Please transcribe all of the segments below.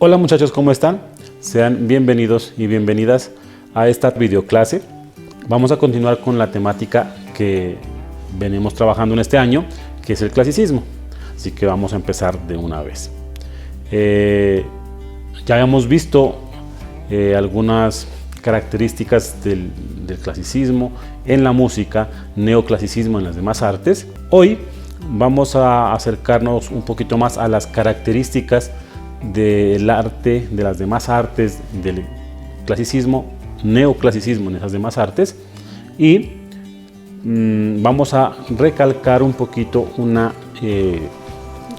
Hola muchachos, ¿cómo están? Sean bienvenidos y bienvenidas a esta videoclase. Vamos a continuar con la temática que venimos trabajando en este año, que es el clasicismo. Así que vamos a empezar de una vez. Ya habíamos visto algunas características del clasicismo en la música, neoclasicismo en las demás artes. Hoy vamos a acercarnos un poquito más a las características del arte, de las demás artes, del clasicismo, neoclasicismo en esas demás artes, y vamos a recalcar un poquito una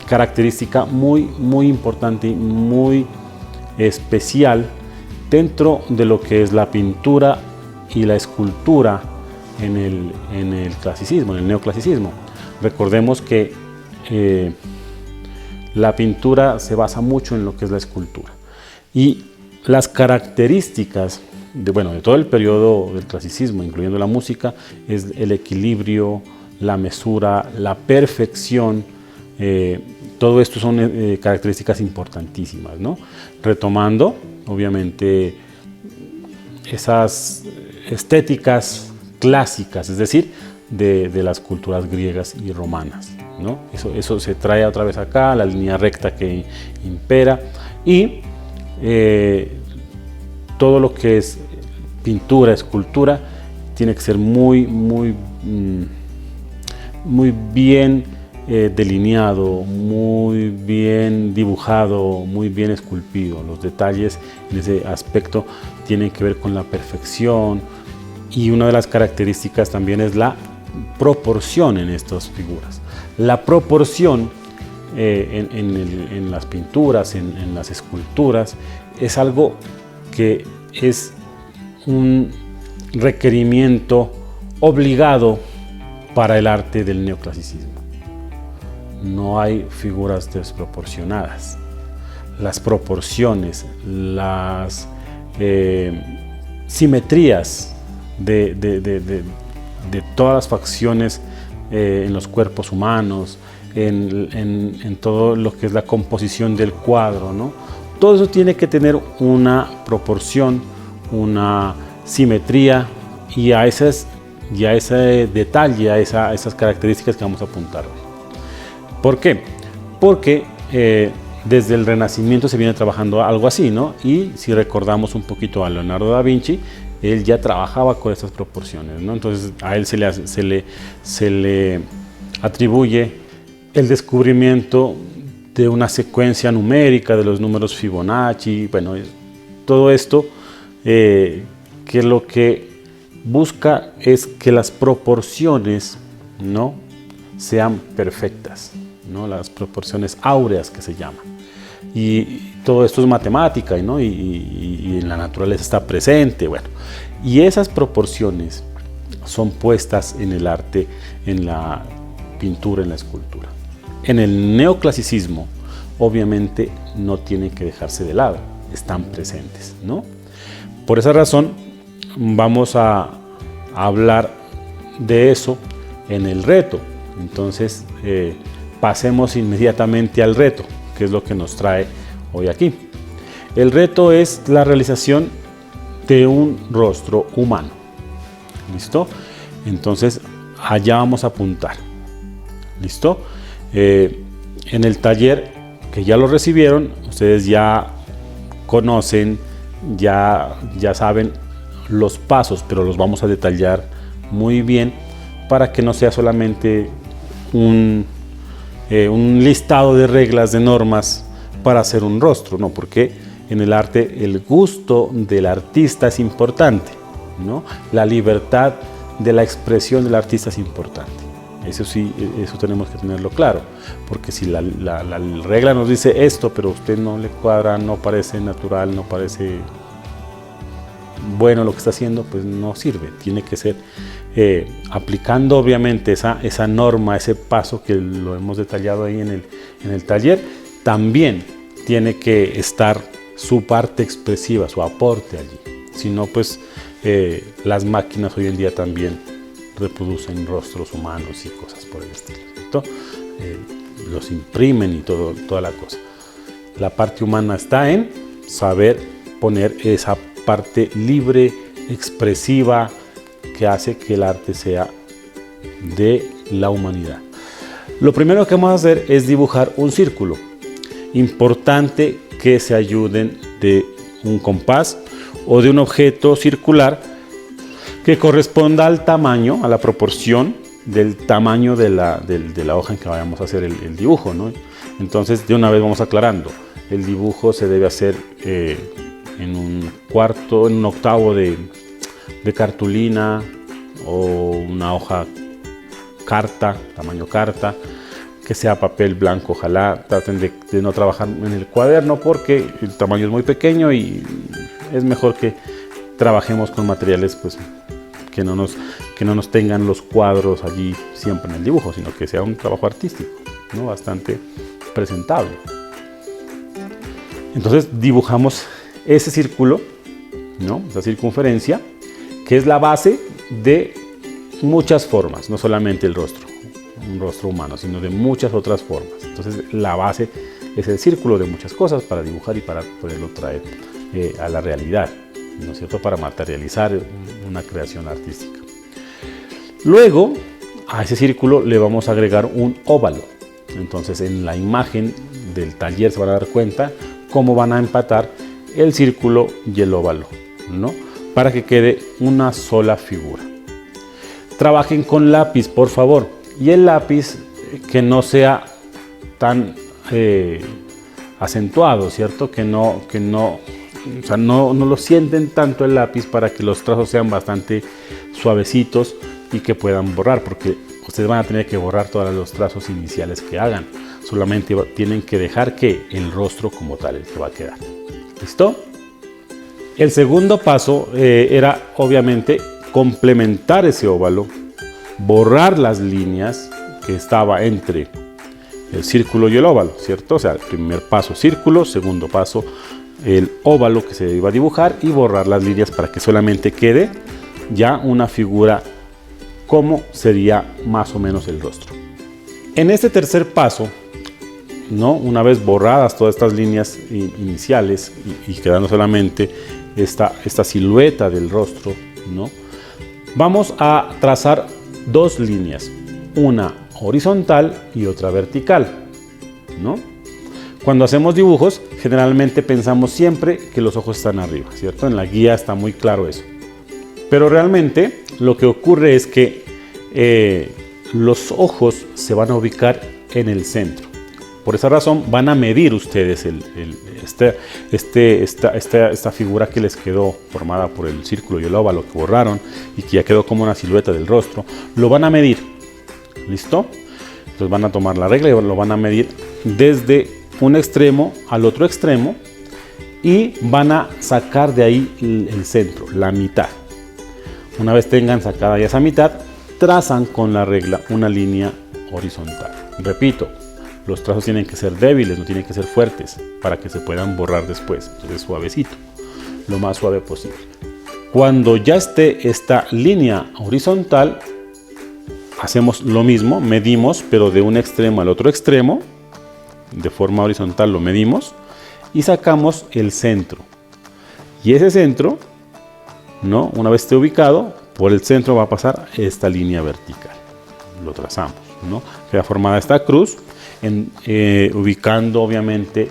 característica muy importante y muy especial dentro de lo que es la pintura y la escultura en el clasicismo, en el neoclasicismo. Recordemos que la pintura se basa mucho en lo que es la escultura, y las características de todo el periodo del clasicismo, incluyendo la música, es el equilibrio, la mesura, la perfección. Todo esto son características importantísimas, ¿no? Retomando, obviamente, esas estéticas clásicas, es decir, de las culturas griegas y romanas, ¿no? Eso se trae otra vez acá, la línea recta que impera, y todo lo que es pintura, escultura, tiene que ser muy bien delineado, muy bien dibujado, muy bien esculpido. Los detalles en ese aspecto tienen que ver con la perfección, y una de las características también es la proporción en estas figuras. La proporción en las pinturas, en las esculturas, es algo que es un requerimiento obligado para el arte del neoclasicismo. No hay figuras desproporcionadas. Las proporciones, las simetrías de todas las facciones en los cuerpos humanos, en todo lo que es la composición del cuadro, ¿no? Todo eso tiene que tener una proporción, una simetría, y a ese detalle, a esas características que vamos a apuntar hoy. ¿Por qué? Porque desde el Renacimiento se viene trabajando algo así, ¿no? Y si recordamos un poquito a Leonardo da Vinci, él ya trabajaba con estas proporciones, ¿no? Entonces a él se le atribuye el descubrimiento de una secuencia numérica de los números Fibonacci. Todo esto que lo que busca es que las proporciones, ¿no?, sean perfectas, ¿no? Las proporciones áureas que se llaman. Y todo esto es matemática, ¿no? Y en la naturaleza está presente. Y esas proporciones son puestas en el arte, en la pintura, en la escultura. En el neoclasicismo, obviamente, no tienen que dejarse de lado, están presentes, ¿no? Por esa razón, vamos a hablar de eso en el reto. Entonces, pasemos inmediatamente al reto, que es lo que nos trae hoy aquí. El reto es la realización de un rostro humano. ¿Listo? Entonces, allá vamos a apuntar. ¿Listo? En el taller que ya lo recibieron, ustedes ya conocen, ya saben los pasos, pero los vamos a detallar muy bien para que no sea solamente un listado de reglas, de normas para hacer un rostro, no, porque en el arte el gusto del artista es importante, ¿no? La libertad de la expresión del artista es importante. Eso sí, eso tenemos que tenerlo claro, porque si la regla nos dice esto, pero a usted no le cuadra, no parece natural, no parece bueno lo que está haciendo, pues no sirve. Tiene que ser aplicando obviamente esa norma, ese paso que lo hemos detallado ahí en el taller. También tiene que estar su parte expresiva, su aporte allí. Si no, pues las máquinas hoy en día también reproducen rostros humanos y cosas por el estilo, ¿cierto? Los imprimen y toda la cosa. La parte humana está en saber poner esa parte libre, expresiva, que hace que el arte sea de la humanidad. Lo primero que vamos a hacer es dibujar un círculo. Importante que se ayuden de un compás o de un objeto circular que corresponda al tamaño, a la proporción del tamaño de la hoja en que vayamos a hacer el dibujo, ¿no? Entonces, de una vez vamos aclarando. El dibujo se debe hacer en un octavo de cartulina o una hoja carta, tamaño carta, que sea papel blanco. Ojalá traten de no trabajar en el cuaderno porque el tamaño es muy pequeño y es mejor que trabajemos con materiales pues, que no nos tengan los cuadros allí siempre en el dibujo, sino que sea un trabajo artístico, ¿no? Bastante presentable. Entonces dibujamos ese círculo, ¿no? Esa circunferencia, que es la base de muchas formas, no solamente el rostro, un rostro humano, sino de muchas otras formas. Entonces la base es el círculo de muchas cosas para dibujar y para poderlo traer a la realidad, ¿no es cierto? Para materializar una creación artística. Luego a ese círculo le vamos a agregar un óvalo. Entonces en la imagen del taller se van a dar cuenta cómo van a empatar el círculo y el óvalo, ¿no? Para que quede una sola figura. Trabajen con lápiz, por favor, y el lápiz que no sea tan acentuado, ¿cierto? Que no lo sienten tanto el lápiz, para que los trazos sean bastante suavecitos y que puedan borrar, porque ustedes van a tener que borrar todos los trazos iniciales que hagan. Solamente tienen que dejar que el rostro como tal, el que va a quedar. ¿Listo? El segundo paso era obviamente complementar ese óvalo, borrar las líneas que estaba entre el círculo y el óvalo, ¿cierto? O sea, el primer paso círculo, segundo paso el óvalo que se iba a dibujar y borrar las líneas para que solamente quede ya una figura como sería más o menos el rostro. En este tercer paso, ¿no? Una vez borradas todas estas líneas iniciales y quedando solamente esta silueta del rostro, ¿no? Vamos a trazar dos líneas, una horizontal y otra vertical, ¿no? Cuando hacemos dibujos, generalmente pensamos siempre que los ojos están arriba, ¿cierto? En la guía está muy claro eso. Pero realmente lo que ocurre es que los ojos se van a ubicar en el centro. Por esa razón van a medir ustedes esta figura que les quedó formada por el círculo y el óvalo que borraron y que ya quedó como una silueta del rostro. Lo van a medir. ¿Listo? Entonces van a tomar la regla y lo van a medir desde un extremo al otro extremo y van a sacar de ahí el centro, la mitad. Una vez tengan sacada ya esa mitad, trazan con la regla una línea horizontal. Repito, los trazos tienen que ser débiles, no tienen que ser fuertes, para que se puedan borrar después. Entonces suavecito, lo más suave posible. Cuando ya esté esta línea horizontal, hacemos lo mismo, medimos, pero de un extremo al otro extremo, de forma horizontal lo medimos y sacamos el centro. Y ese centro, ¿no? Una vez esté ubicado, por el centro va a pasar esta línea vertical. Lo trazamos, ¿no? Queda formada esta cruz, ubicando obviamente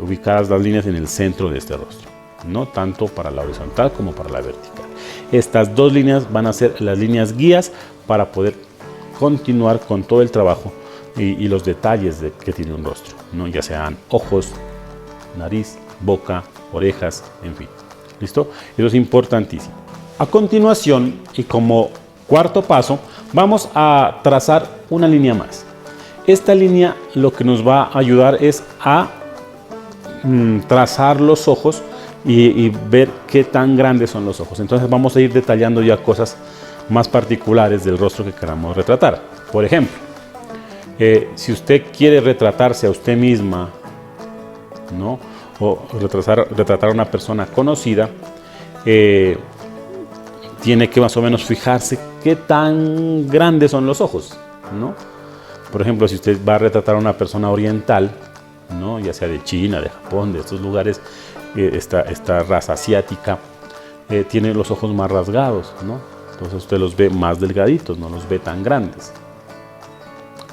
ubicadas las líneas en el centro de este rostro, ¿no? Tanto para la horizontal como para la vertical. Estas dos líneas van a ser las líneas guías para poder continuar con todo el trabajo y los detalles que tiene un rostro, ¿no? Ya sean ojos, nariz, boca, orejas, en fin. ¿Listo? Eso es importantísimo. A continuación, y como cuarto paso, vamos a trazar una línea más. Esta línea lo que nos va a ayudar es a trazar los ojos y ver qué tan grandes son los ojos. Entonces vamos a ir detallando ya cosas más particulares del rostro que queramos retratar. Por ejemplo, si usted quiere retratarse a usted misma, ¿no? O retratar a una persona conocida, tiene que más o menos fijarse qué tan grandes son los ojos, ¿no? Por ejemplo, si usted va a retratar a una persona oriental, ¿no? Ya sea de China, de Japón, de estos lugares, esta raza asiática tiene los ojos más rasgados, ¿no? Entonces usted los ve más delgaditos, no los ve tan grandes,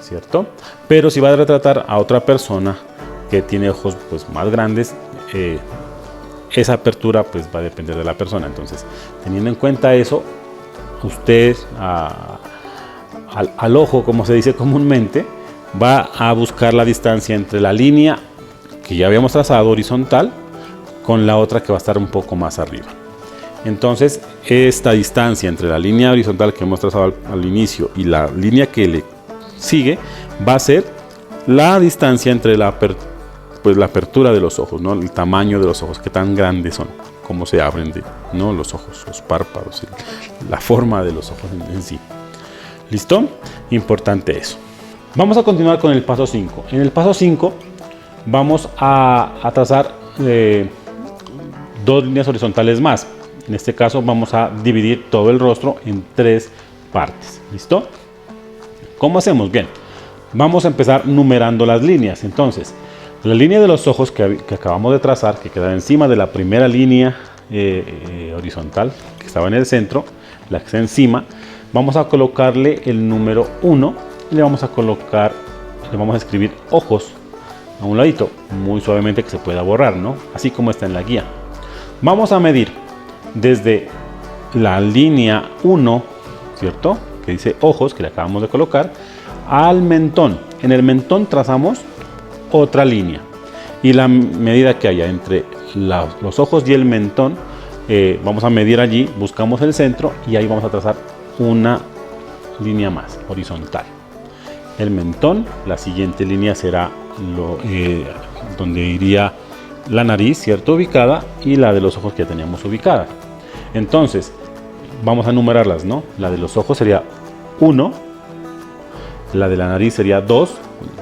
¿cierto? Pero si va a retratar a otra persona que tiene ojos pues más grandes, esa apertura pues va a depender de la persona. Entonces, teniendo en cuenta eso, usted al ojo, como se dice comúnmente, va a buscar la distancia entre la línea que ya habíamos trazado horizontal con la otra que va a estar un poco más arriba. Entonces, esta distancia entre la línea horizontal que hemos trazado al inicio y la línea que le sigue va a ser la distancia entre la apertura de los ojos, ¿no? El tamaño de los ojos, qué tan grandes son, cómo se abren, ¿no? Los ojos, los párpados, la forma de los ojos en sí. ¿Listo? Importante eso. Vamos a continuar con el paso 5. En el paso 5 vamos a trazar 2 líneas horizontales más. En este caso vamos a dividir todo el rostro en 3 partes. ¿Listo? ¿Cómo hacemos? Bien, vamos a empezar numerando las líneas. Entonces, la línea de los ojos que acabamos de trazar, que queda encima de la primera línea horizontal que estaba en el centro, la que está encima, vamos a colocarle el número 1 y le vamos a escribir ojos a un ladito, muy suavemente, que se pueda borrar, ¿no? Así como está en la guía. Vamos a medir desde la línea 1, ¿cierto?, que dice ojos, que le acabamos de colocar, al mentón. En el mentón trazamos otra línea, y la medida que haya entre los ojos y el mentón, vamos a medir allí, buscamos el centro y ahí vamos a trazar una línea más horizontal. El mentón, la siguiente línea será donde iría la nariz, ¿cierto?, ubicada, y la de los ojos que ya teníamos ubicada. Entonces vamos a numerarlas, ¿no? La de los ojos sería 1, la de la nariz sería 2,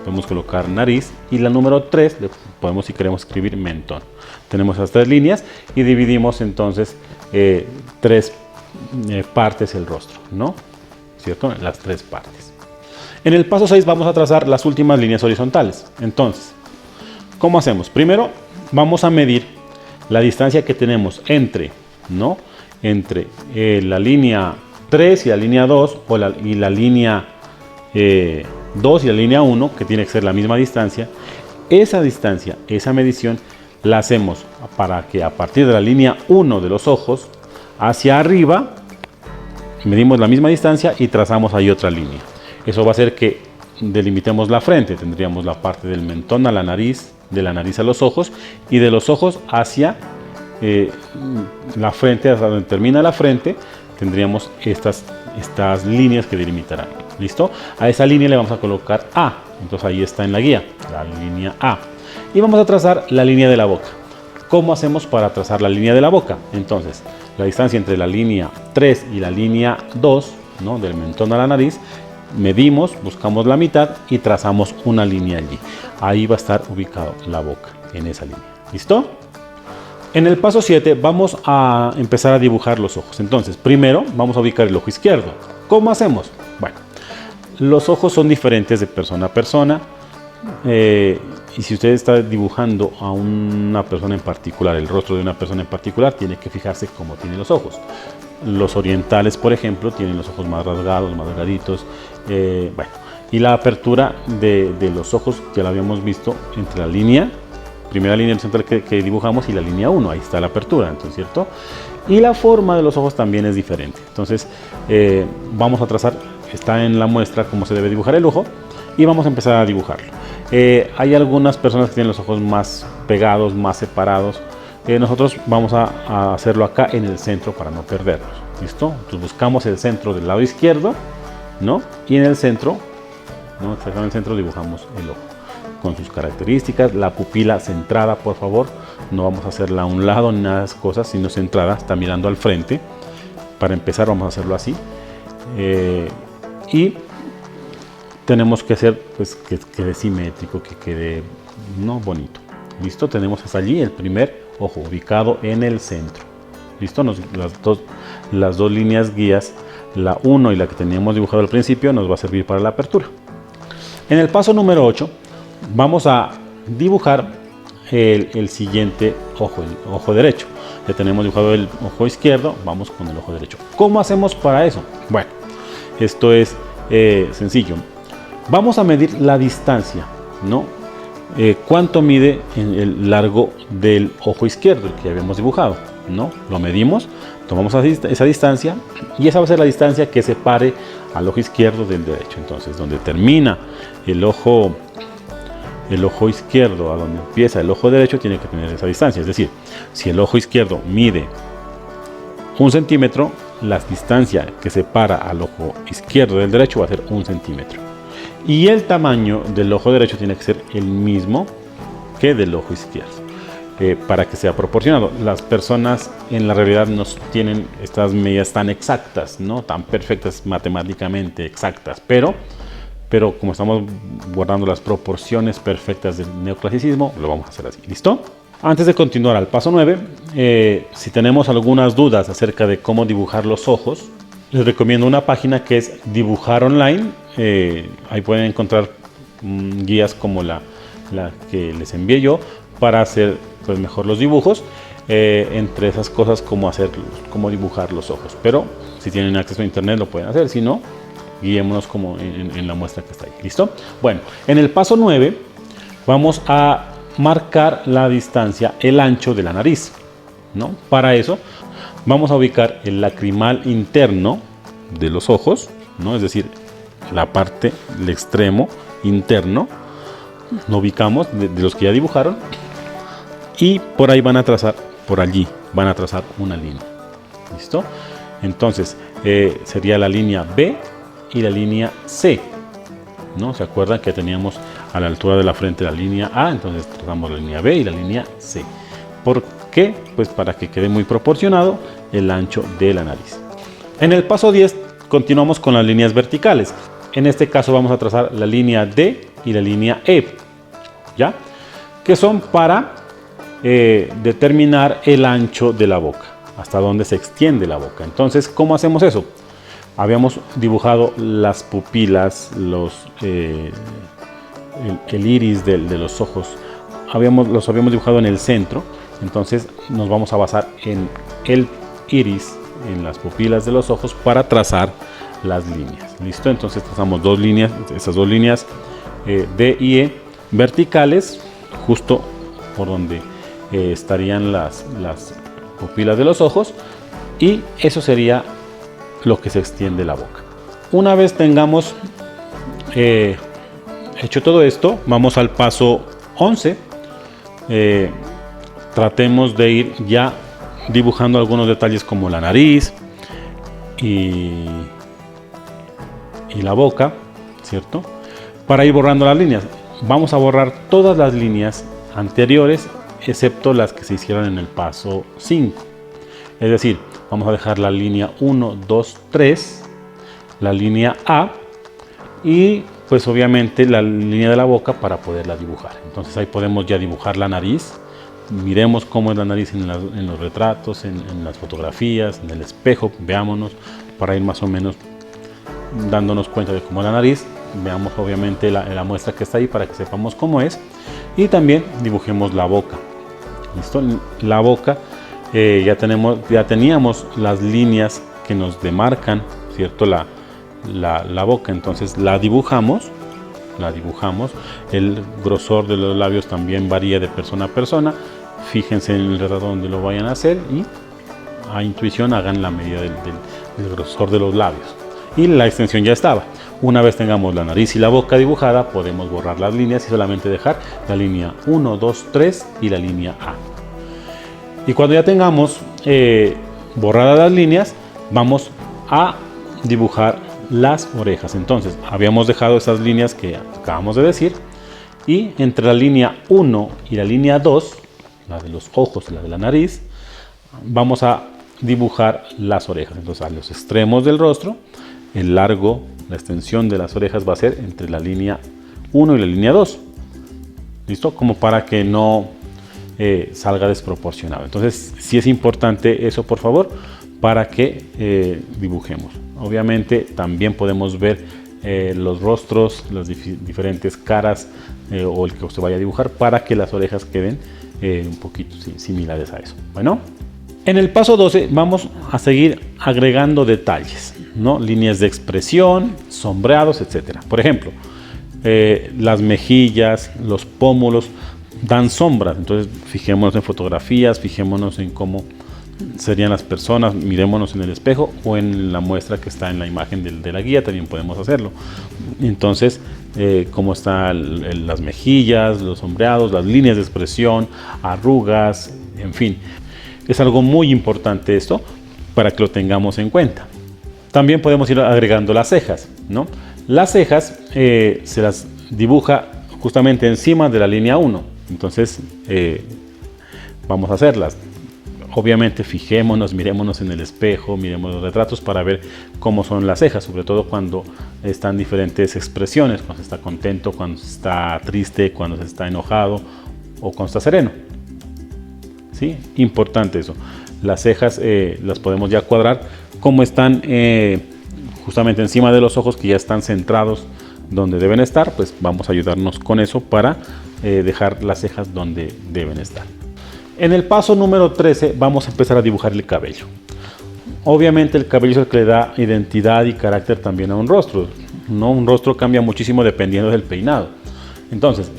podemos colocar nariz, y la número 3 podemos, si queremos, escribir mentón. Tenemos estas 3 líneas y dividimos entonces 3 partes el rostro, ¿no? ¿Cierto? Las 3 partes. En el paso 6 vamos a trazar las últimas líneas horizontales. Entonces, ¿cómo hacemos? Primero vamos a medir la distancia que tenemos entre la línea 3 y la línea 2, y la línea 2 y la línea 1, que tiene que ser la misma distancia. Esa distancia, esa medición, la hacemos para que a partir de la línea 1 de los ojos hacia arriba, medimos la misma distancia y trazamos ahí otra línea. Eso va a hacer que delimitemos la frente. Tendríamos la parte del mentón a la nariz, de la nariz a los ojos, y de los ojos hacia la frente, hasta donde termina la frente, tendríamos estas líneas que delimitarán. ¿Listo? A esa línea le vamos a colocar A. Entonces ahí está en la guía, la línea A. Y vamos a trazar la línea de la boca. ¿Cómo hacemos para trazar la línea de la boca? Entonces, la distancia entre la línea 3 y la línea 2, ¿no?, del mentón a la nariz, medimos, buscamos la mitad y trazamos una línea allí. Ahí va a estar ubicado la boca, en esa línea. ¿Listo? En el paso 7 vamos a empezar a dibujar los ojos. Entonces, primero vamos a ubicar el ojo izquierdo. ¿Cómo hacemos? Bueno, los ojos son diferentes de persona a persona. Y si usted está dibujando a una persona en particular, el rostro de una persona en particular, tiene que fijarse cómo tiene los ojos. Los orientales, por ejemplo, tienen los ojos más rasgados, más delgaditos. Bueno, y la apertura de los ojos, ya lo habíamos visto, entre la primera línea central que dibujamos y la línea 1, ahí está la apertura, entonces, ¿cierto? Y la forma de los ojos también es diferente. Entonces, vamos a trazar, está en la muestra cómo se debe dibujar el ojo, y vamos a empezar a dibujarlo. Hay algunas personas que tienen los ojos más pegados, más separados. Nosotros vamos a hacerlo acá en el centro para no perdernos. ¿Listo? Entonces buscamos el centro del lado izquierdo, ¿no? Y en el centro, ¿no?, exactamente en el centro, dibujamos el ojo con sus características. La pupila centrada, por favor. No vamos a hacerla a un lado ni nada de esas cosas, sino centrada, está mirando al frente. Para empezar vamos a hacerlo así. Y tenemos que hacer, pues, que quede simétrico, que quede, ¿no?, bonito. ¿Listo? Tenemos hasta allí el primer ojo ubicado en el centro. ¿Listo? Las dos líneas guías, la 1 y la que teníamos dibujado al principio, nos va a servir para la apertura. En el paso número 8 vamos a dibujar el siguiente ojo, el ojo derecho. Ya tenemos dibujado el ojo izquierdo, vamos con el ojo derecho. ¿Cómo hacemos para eso? Bueno, esto es sencillo. Vamos a medir la distancia, ¿no? ¿Cuánto mide el largo del ojo izquierdo, el que habíamos dibujado? ¿No? Lo medimos, tomamos esa distancia y esa va a ser la distancia que separe al ojo izquierdo del derecho. Entonces, donde termina el ojo izquierdo a donde empieza el ojo derecho tiene que tener esa distancia. Es decir, si el ojo izquierdo mide 1 centímetro, la distancia que separa al ojo izquierdo del derecho va a ser 1 centímetro. Y el tamaño del ojo derecho tiene que ser el mismo que del ojo izquierdo, para que sea proporcionado. Las personas en la realidad no tienen estas medidas tan exactas, ¿no? Tan perfectas matemáticamente exactas, pero como estamos guardando las proporciones perfectas del neoclasicismo, lo vamos a hacer así. ¿Listo? Antes de continuar al paso 9, si tenemos algunas dudas acerca de cómo dibujar los ojos, les recomiendo una página que es Dibujar Online. Ahí pueden encontrar guías como la que les envié yo para hacer pues mejor los dibujos, entre esas cosas cómo dibujar los ojos. Pero si tienen acceso a internet lo pueden hacer, si no, guiémonos como en la muestra que está ahí. ¿Listo? Bueno, en el paso 9 vamos a marcar la distancia, el ancho de la nariz, ¿no? Para eso vamos a ubicar el lacrimal interno de los ojos, ¿no? Es decir, la parte, el extremo interno, lo ubicamos de los que ya dibujaron y por ahí van a trazar, por allí van a trazar una línea. ¿Listo? Entonces, sería la línea B y la línea C, ¿no? ¿Se acuerdan que teníamos a la altura de la frente la línea A? Entonces trazamos la línea B y la línea C. ¿Por qué? Pues para que quede muy proporcionado el ancho de la nariz. En el paso 10 continuamos con las líneas verticales. En este caso vamos a trazar la línea D y la línea E, ¿ya? Que son para determinar el ancho de la boca, hasta dónde se extiende la boca. Entonces, ¿cómo hacemos eso? Habíamos dibujado las pupilas, el iris de los ojos, los habíamos dibujado en el centro. Entonces nos vamos a basar en el iris, en las pupilas de los ojos para trazar las líneas. ¿Listo? Entonces trazamos dos líneas, esas dos líneas D y E verticales, justo por donde estarían las pupilas de los ojos, y eso sería lo que se extiende la boca. Una vez tengamos hecho todo esto, vamos al paso 11. Tratemos de ir ya dibujando algunos detalles como la nariz y la boca, ¿cierto? Para ir borrando las líneas. Vamos a borrar todas las líneas anteriores excepto las que se hicieron en el paso 5. Es decir, vamos a dejar la línea 1, 2, 3, la línea A y pues obviamente la línea de la boca para poderla dibujar. Entonces ahí podemos ya dibujar la nariz. Miremos cómo es la nariz en los retratos, en las fotografías, en el espejo, veámonos para ir más o menos dándonos cuenta de cómo es la nariz. Veamos obviamente la muestra que está ahí para que sepamos cómo es, y también dibujemos la boca. ¿Listo? La boca, ya teníamos las líneas que nos demarcan, ¿cierto? La boca, entonces la dibujamos. El grosor de los labios también varía de persona a persona. Fíjense en el retrato donde lo vayan a hacer y a intuición hagan la medida del grosor de los labios. Y la extensión ya estaba. Una vez tengamos la nariz y la boca dibujada, podemos borrar las líneas y solamente dejar la línea 1, 2, 3 y la línea A. Y cuando ya tengamos borradas las líneas, vamos a dibujar las orejas. Entonces habíamos dejado esas líneas que acabamos de decir, y entre la línea 1 y la línea 2, la de los ojos y la de la nariz, vamos a dibujar las orejas. Entonces a los extremos del rostro, el largo, la extensión de las orejas va a ser entre la línea 1 y la línea 2. ¿Listo? Como para que no salga desproporcionado. Entonces sí es importante eso, por favor, para que dibujemos. Obviamente también podemos ver los rostros, las diferentes caras o el que usted vaya a dibujar, para que las orejas queden un poquito similares a eso. Bueno, en el paso 12 vamos a seguir agregando detalles, ¿no? Líneas de expresión, sombreados, etcétera. Por ejemplo, las mejillas, los pómulos dan sombras, entonces fijémonos en fotografías, fijémonos en cómo serían las personas, mirémonos en el espejo o en la muestra que está en la imagen de la guía, también podemos hacerlo. Entonces, cómo están las mejillas, los sombreados, las líneas de expresión, arrugas, en fin. Es algo muy importante esto para que lo tengamos en cuenta. También podemos ir agregando las cejas, ¿no? Las cejas se las dibuja justamente encima de la línea 1. Entonces, vamos a hacerlas. Obviamente fijémonos, mirémonos en el espejo, miremos los retratos para ver cómo son las cejas, sobre todo cuando están diferentes expresiones, cuando se está contento, cuando se está triste, cuando se está enojado o cuando está sereno. ¿Sí? Importante eso. Las cejas las podemos ya cuadrar como están justamente encima de los ojos, que ya están centrados donde deben estar, pues vamos a ayudarnos con eso para dejar las cejas donde deben estar. En el paso número 13 vamos a empezar a dibujar el cabello. Obviamente el cabello es el que le da identidad y carácter también a un rostro, ¿no? Un rostro cambia muchísimo dependiendo del peinado. Entonces,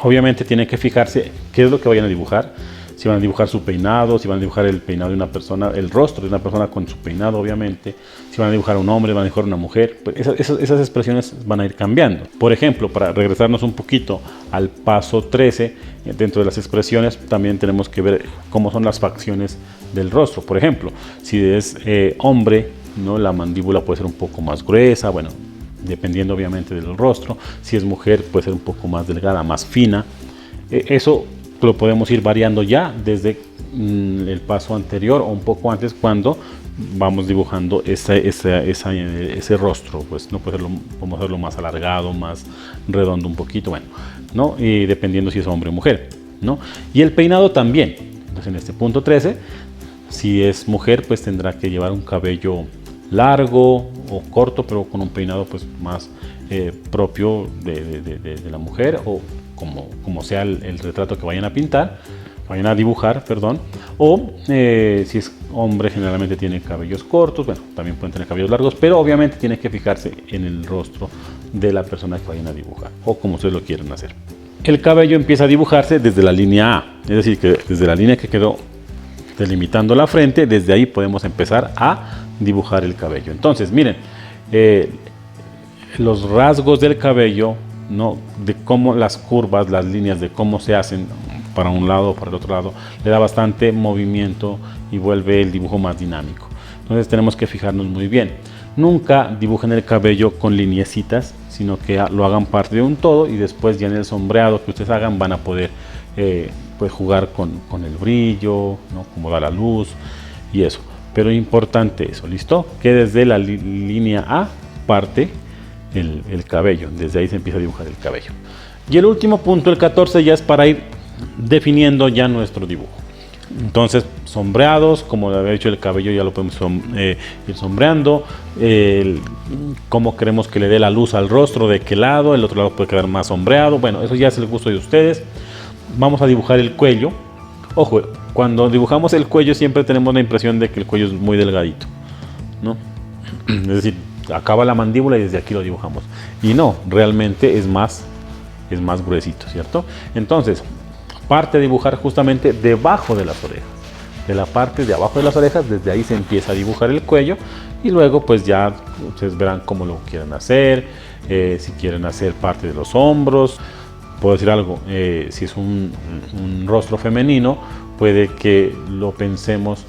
obviamente tienen que fijarse qué es lo que vayan a dibujar. Si van a dibujar su peinado, si van a dibujar el peinado de una persona, el rostro de una persona con su peinado, obviamente. Si van a dibujar a un hombre, van a dibujar a una mujer, pues esas expresiones van a ir cambiando. Por ejemplo, para regresarnos un poquito al paso 13, dentro de las expresiones también tenemos que ver cómo son las facciones del rostro. Por ejemplo, si es hombre, ¿no? La mandíbula puede ser un poco más gruesa, bueno, dependiendo obviamente del rostro. Si es mujer, puede ser un poco más delgada, más fina. Eso lo podemos ir variando ya desde el paso anterior o un poco antes, cuando vamos dibujando ese rostro, pues no podemos hacerlo más alargado, más redondo un poquito, bueno, ¿no? Y dependiendo si es hombre o mujer, ¿no? Y el peinado también. Entonces en este punto 13, si es mujer, pues tendrá que llevar un cabello largo o corto, pero con un peinado pues más propio de la mujer, o como sea el retrato que vayan a pintar, vayan a dibujar, perdón. O si es hombre, generalmente tiene cabellos cortos, bueno, también pueden tener cabellos largos, pero obviamente tiene que fijarse en el rostro de la persona que vayan a dibujar, o como ustedes lo quieran hacer. El cabello empieza a dibujarse desde la línea A, es decir, que desde la línea que quedó delimitando la frente, desde ahí podemos empezar a dibujar el cabello. Entonces, miren, los rasgos del cabello, ¿no? De cómo las curvas, las líneas, de cómo se hacen para un lado o para el otro lado, le da bastante movimiento y vuelve el dibujo más dinámico. Entonces tenemos que fijarnos muy bien. Nunca dibujen el cabello con lineecitas, sino que lo hagan parte de un todo, y después ya en el sombreado que ustedes hagan van a poder pues jugar con el brillo, ¿no? Cómo da la luz y eso. Pero importante eso, ¿listo? Que desde la línea A parte el cabello, desde ahí se empieza a dibujar el cabello. Y el último punto, el 14, ya es para ir definiendo ya nuestro dibujo. Entonces, sombreados, como había dicho, el cabello ya lo podemos ir sombreando, cómo queremos que le dé la luz al rostro, de qué lado, el otro lado puede quedar más sombreado, bueno, eso ya es el gusto de ustedes. Vamos a dibujar el cuello. Ojo, cuando dibujamos el cuello siempre tenemos la impresión de que el cuello es muy delgadito, ¿no? Es decir, acaba la mandíbula y desde aquí lo dibujamos, y no, realmente es más gruesito, ¿cierto? Entonces, parte a dibujar justamente debajo de las orejas, de la parte de abajo de las orejas, desde ahí se empieza a dibujar el cuello, y luego pues ya ustedes verán cómo lo quieren hacer, si quieren hacer parte de los hombros. Puedo decir algo, si es un rostro femenino, puede que lo pensemos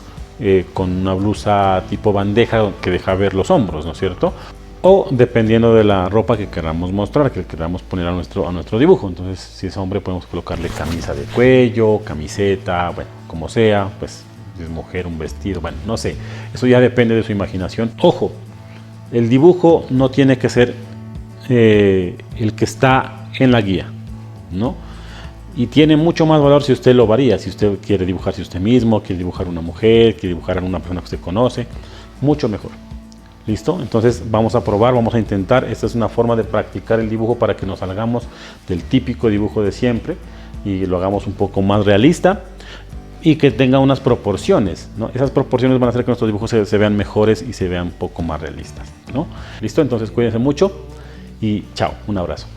con una blusa tipo bandeja que deja ver los hombros, ¿no es cierto? O dependiendo de la ropa que queramos mostrar, que queramos poner a nuestro dibujo. Entonces, si es hombre, podemos colocarle camisa de cuello, camiseta, bueno, como sea. Pues si es mujer, un vestido, bueno, no sé. Eso ya depende de su imaginación. Ojo, el dibujo no tiene que ser el que está en la guía, ¿no? Y tiene mucho más valor si usted lo varía. Si usted quiere dibujarse usted mismo, quiere dibujar una mujer, quiere dibujar a una persona que usted conoce, mucho mejor. ¿Listo? Entonces vamos a probar, vamos a intentar. Esta es una forma de practicar el dibujo para que nos salgamos del típico dibujo de siempre y lo hagamos un poco más realista y que tenga unas proporciones, ¿no? Esas proporciones van a hacer que nuestros dibujos se vean mejores y se vean un poco más realistas, ¿no? ¿Listo? Entonces cuídense mucho y chao, un abrazo.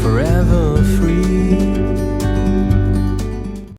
Forever free.